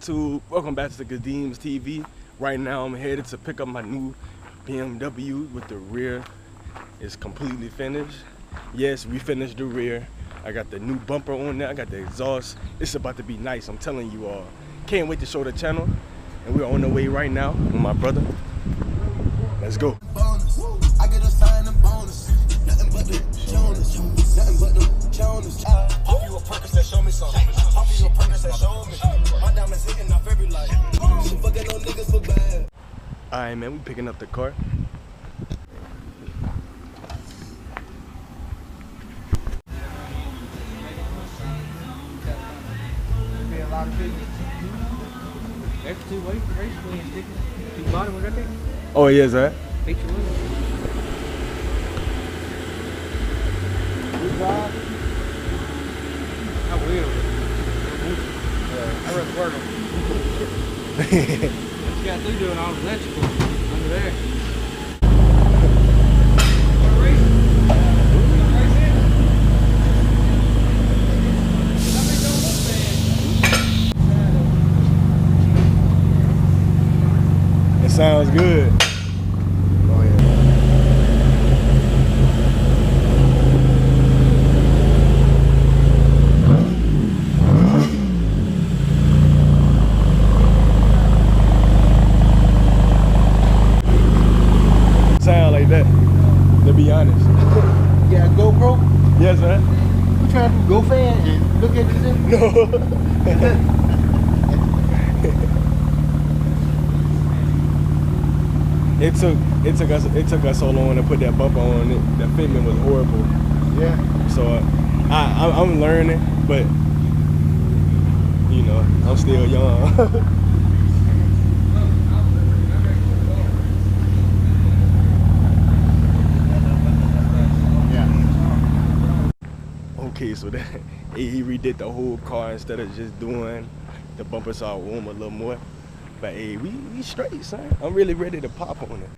YouTube? Welcome back to Kadeem's TV. Right now I'm headed to pick up my new BMW with the rear. It's completely finished. Yes, we finished the rear. I got the new bumper on there. I got the exhaust. It's about to be nice, I'm telling you all. Can't wait to show the channel. And we're on the way right now with my brother. Let's go. I get a sign and bonus. Nothing but the Jonas. Nothing but the Jonas. Pop you a Percocet, show me something. Pop you a Percocet, show me. My diamonds hitting off every light. She fucking on niggas for bad. Alright, man, we picking up the car. A lot of people. That's two ways, basically, and sticking. Two bottom was right there. Oh, yes, sir. Picture one. Good job. I will. I record them. What you got to do doing all the electrical under there? Sounds good. Oh yeah. Sound like that, to be honest. You got a GoPro? Yes, sir. You trying to go fan and look at yourself? No. It took us so long to put that bumper on it. The fitment was horrible. Yeah. So I'm learning, but you know, I'm still young. Yeah. Okay, so that he redid the whole car instead of just doing the bumper saw warm a little more. But hey, we straight, son. I'm really ready to pop on it.